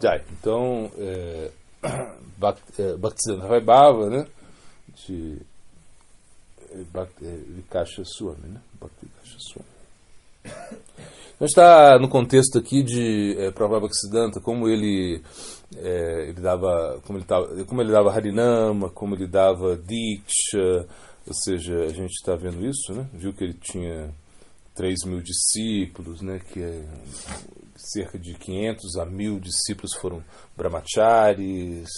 Jai. Então, Bhaktisiddhanta Vaibhava, né? De Vikasha Swami, né? Bhakti Vikasha Swami. A gente está no contexto aqui de Prabhupada Bhaktisiddhanta, como ele dava, como ele dava Harinama, como ele dava Diksha, ou seja, a gente está vendo isso, né? Viu que ele tinha 3.000 discípulos, né? Que cerca de 500 a 1.000 discípulos foram brahmacharis,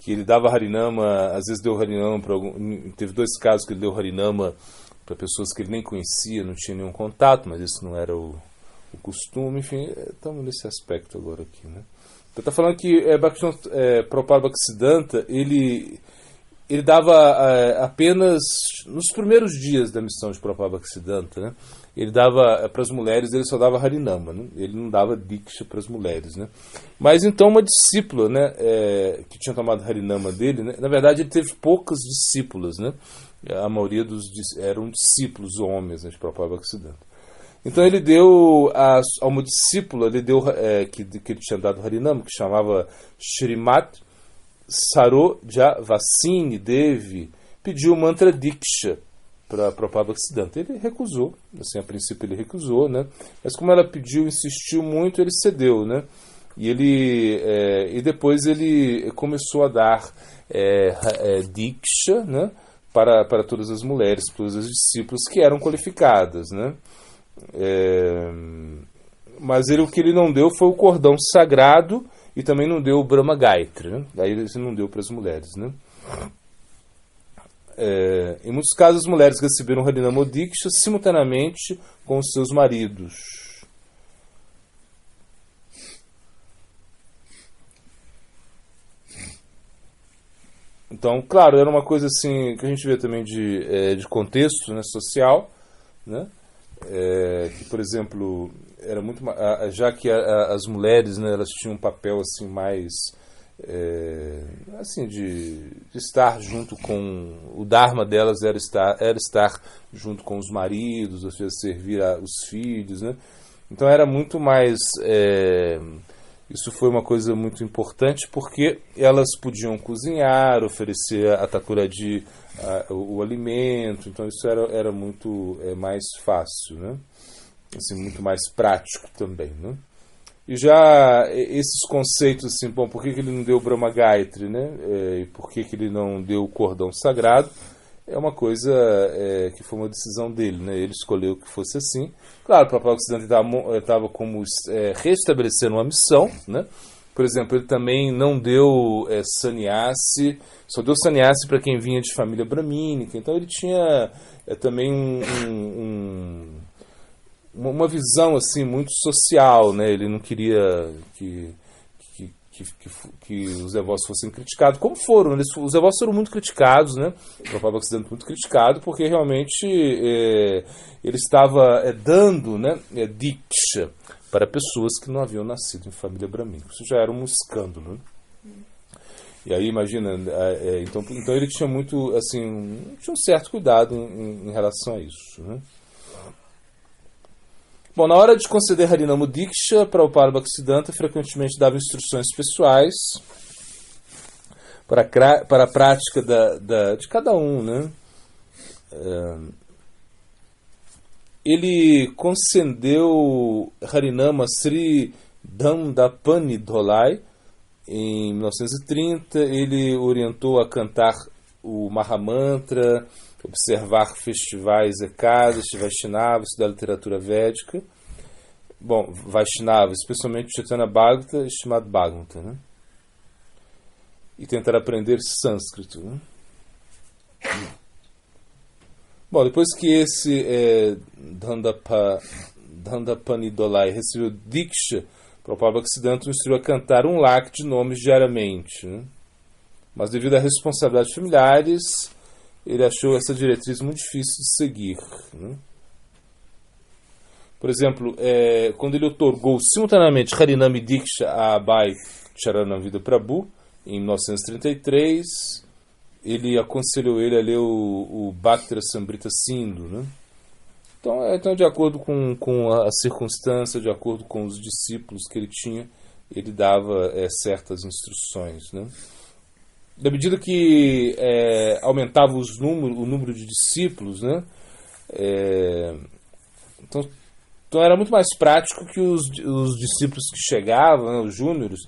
que ele dava Harinama, às vezes deu Harinama para teve 2 casos que ele deu Harinama para pessoas que ele nem conhecia, não tinha nenhum contato, mas isso não era o costume, enfim, estamos nesse aspecto agora aqui, né? Então está falando que Prabhupada Bhaktisiddhanta, ele dava apenas nos primeiros dias da missão de Prabhupada Bhaktisiddhanta, né? Ele dava para as mulheres, ele só dava Harinama, né? Ele não dava Diksha para as mulheres, né? Mas então uma discípula, né, que tinha tomado Harinama dele, né? Na verdade ele teve poucas discípulas, né? A maioria eram discípulos homens, né, de Prabhupada Bhaktisiddhanta. Então ele deu a uma discípula, ele deu que ele tinha dado Harinama, que chamava Shrimat Sarojavasini Devi, pediu o mantra Diksha para Prabhupada Bhaktisiddhanta. Ele recusou, assim, a princípio ele recusou, né? Mas como ela pediu, insistiu muito, ele cedeu, né? E depois ele começou a dar Diksha, né? Para todas as mulheres, todas as discípulas que eram qualificadas, né? Mas o que ele não deu foi o cordão sagrado e também não deu o Brahma Gayatri, né? Aí ele não deu para as mulheres, né? Em muitos casos as mulheres receberam Harinama ou Diksha simultaneamente com os seus maridos. Então, claro, era uma coisa assim que a gente vê também de contexto, né, social, né? Que, por exemplo, era muito já que as mulheres, né, elas tinham um papel assim mais assim de estar junto com o dharma delas era estar junto com os maridos, ou seja, servir os filhos, né? Então era muito mais isso foi uma coisa muito importante porque elas podiam cozinhar, oferecer a Thakuradi o alimento, então isso era muito mais fácil, né? Assim, muito mais prático também, né? E já esses conceitos assim, bom, por que ele não deu o Brahma Gayatri, né? E por que ele não deu o cordão sagrado? É uma coisa que foi uma decisão dele, né? Ele escolheu que fosse assim. Claro, o Prabhupada Bhaktisiddhanta estava como restabelecendo uma missão, né? Por exemplo, ele também não deu sannyasi, só deu sannyasi para quem vinha de família bramínica. Então ele tinha também uma visão assim muito social, né? Ele não queria que os devotos fossem criticados, como foram. Os devotos foram muito criticados, né? O Prabhupada Bhaktisiddhanta muito criticado, porque realmente ele estava dando, né, Diksha para pessoas que não haviam nascido em família bramínica. Isso já era um escândalo, né? E aí, imagina, então ele tinha muito, assim, tinha um certo cuidado em relação a isso, né? Bom, na hora de conceder Harinama Diksha, Prabhupada Bhaktisiddhanta frequentemente dava instruções pessoais para a prática de cada um, né? Ele concedeu Harinama Sri Dandapani Dholai em 1930. Ele orientou a cantar o Mahamantra, observar festivais Ekadashi, Vaishnavas, da literatura védica. Bom, Vaishnava, especialmente Chaitanya Bhagavata e Srimad Bhagavata, né? E tentar aprender sânscrito, né? Bom, depois que esse Dandapani Dholai recebeu Diksha, Prabhupada Bhaktisiddhanta o instruiu a cantar um lakh de nomes diariamente, né? Mas devido a responsabilidades familiares, ele achou essa diretriz muito difícil de seguir, né? Por exemplo, quando ele otorgou simultaneamente Harinama e Diksha a Abhay Charanamrita Prabhu, em 1933, ele aconselhou ele a ler o Bhakti Rasamrita Sindhu, né? Então, de acordo com a circunstância, de acordo com os discípulos que ele tinha, ele dava certas instruções, né? Da medida que aumentava o número de discípulos, né? Então era muito mais prático que os discípulos que chegavam, né, os júniores,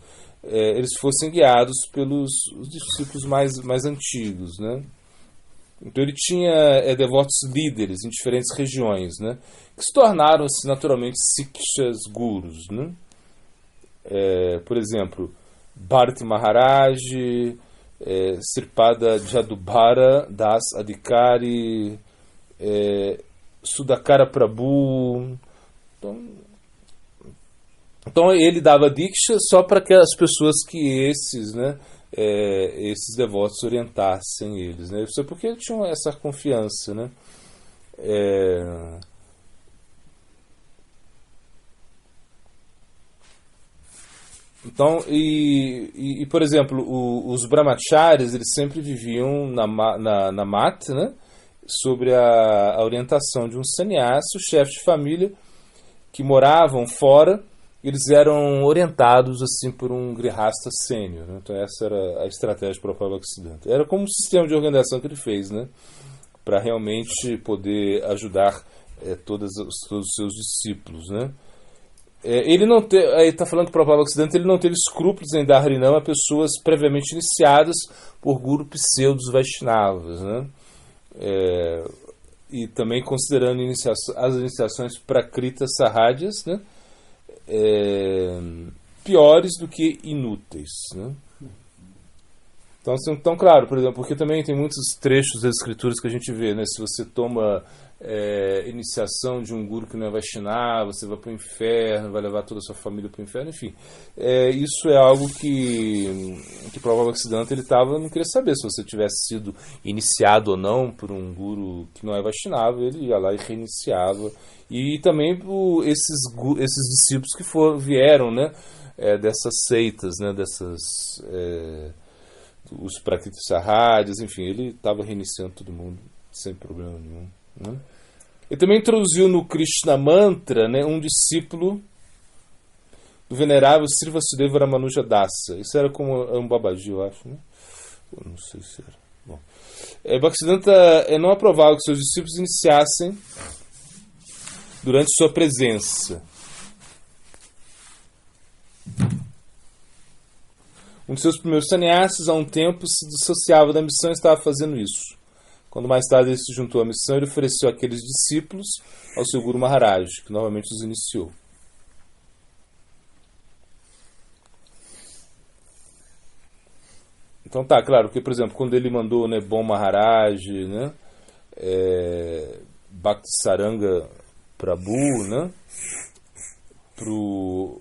eles fossem guiados pelos os discípulos mais antigos, né? Então ele tinha devotos líderes em diferentes regiões, né? Que se tornaram-se naturalmente Sikshas Gurus, né? Por exemplo, Bharati Maharaj, Sripada Jadubhara Das Adhikari, Sudakara Prabhu. Então ele dava diksha só para que as pessoas que esses, né, esses devotos orientassem eles, né? Isso é porque eles tinham essa confiança, né? Então, por exemplo, os brahmacharis, eles sempre viviam na mata, né? Sob a orientação de um sannyasi, o chefe de família, que moravam fora, eles eram orientados assim por um grihasta sênior, né? Então essa era a estratégia para o Prabhupada Bhaktisiddhanta. Era como um sistema de organização que ele fez, né? Para realmente poder ajudar todos os seus discípulos, né? Ele não está falando que o Prabhupada Bhaktisiddhanta ele não teve escrúpulos em dar Harinama a pessoas previamente iniciadas por guru pseudos Vaishnavas, né? E também considerando as iniciações Prakrita Sahajas, né? Piores do que inúteis, né? Então, claro, por exemplo, porque também tem muitos trechos das escrituras que a gente vê, né? Se você toma iniciação de um guru que não é Vaishnava, você vai para o inferno, vai levar toda a sua família para o inferno, enfim. Isso é algo que o Prabhupada Bhaktisiddhanta ele não queria saber se você tivesse sido iniciado ou não por um guru que não é Vaishnava, ele ia lá e reiniciava. E também esses discípulos que vieram, né, dessas seitas, né, os Prakriti Sahajas, enfim, ele estava reiniciando todo mundo sem problema nenhum, né? Ele também introduziu no Krishna Mantra, né, um discípulo do venerável Sri Vasudeva Ramanuja Dasa. Isso era como um Babaji, eu acho, né? Eu não sei se era. Bom, Bhaktisiddhanta não aprovava que seus discípulos iniciassem durante sua presença. Um de seus primeiros sannyasis, há um tempo, se dissociava da missão e estava fazendo isso. Quando mais tarde ele se juntou à missão, ele ofereceu aqueles discípulos ao seu Guru Maharaj, que novamente os iniciou. Então tá, claro, que por exemplo, quando ele mandou, né, Bom Maharaj, né, Bhakti Saranga Prabhu, né, pro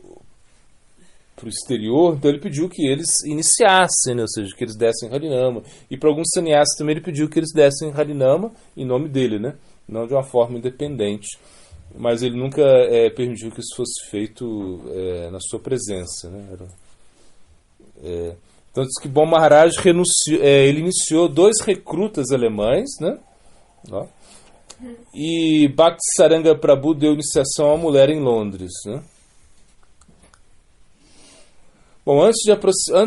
exterior, então ele pediu que eles iniciassem, né? Ou seja, que eles dessem Harinama. E para alguns sannyasis também ele pediu que eles dessem Harinama em nome dele, né? Não de uma forma independente. Mas ele nunca permitiu que isso fosse feito na sua presença, né? Então diz que Bom Maharaj ele iniciou 2 recrutas alemães, né? Ó. E Bhakti Saranga Prabhu deu iniciação a uma mulher em Londres, né? Bom, antes de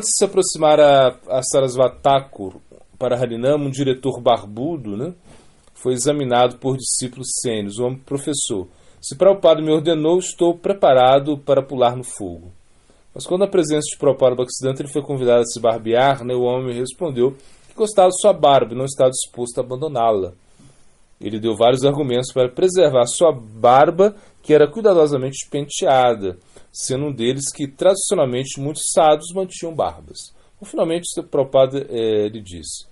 se aproximar a Sarasvati Thakur para Harinama, um diretor barbudo, né, foi examinado por discípulos sênios. O homem professou: se Prabhupada me ordenou, estou preparado para pular no fogo. Mas quando a presença de Prabhupada Bhaktisiddhanta ele foi convidado a se barbear, né, o homem respondeu que gostava de sua barba e não estava disposto a abandoná-la. Ele deu vários argumentos para preservar sua barba, que era cuidadosamente penteada, sendo um deles que, tradicionalmente, muitos sadhus mantinham barbas. Então, finalmente, o Prabhupada lhe disse: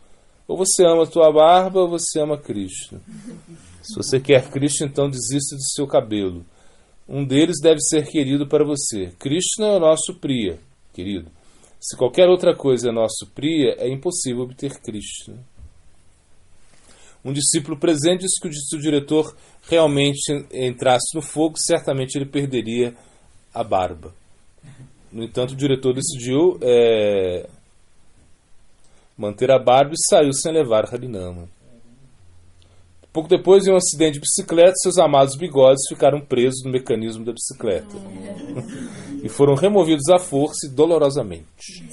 ou você ama a tua barba, ou você ama Krishna. Se você quer Krishna, então desista de seu cabelo. Um deles deve ser querido para você. Krishna é o nosso Priya, querido. Se qualquer outra coisa é nosso Priya, é impossível obter Krishna. Um discípulo presente disse que se o diretor realmente entrasse no fogo, certamente ele perderia a barba. No entanto, o diretor decidiu manter a barba e saiu sem levar Harinama. Pouco depois, em um acidente de bicicleta, seus amados bigodes ficaram presos no mecanismo da bicicleta e foram removidos à força e dolorosamente.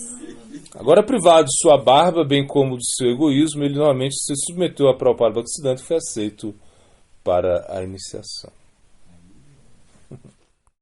Agora, privado de sua barba, bem como de seu egoísmo, ele novamente se submeteu a Prabhupada Bhaktisiddhanta e foi aceito para a iniciação.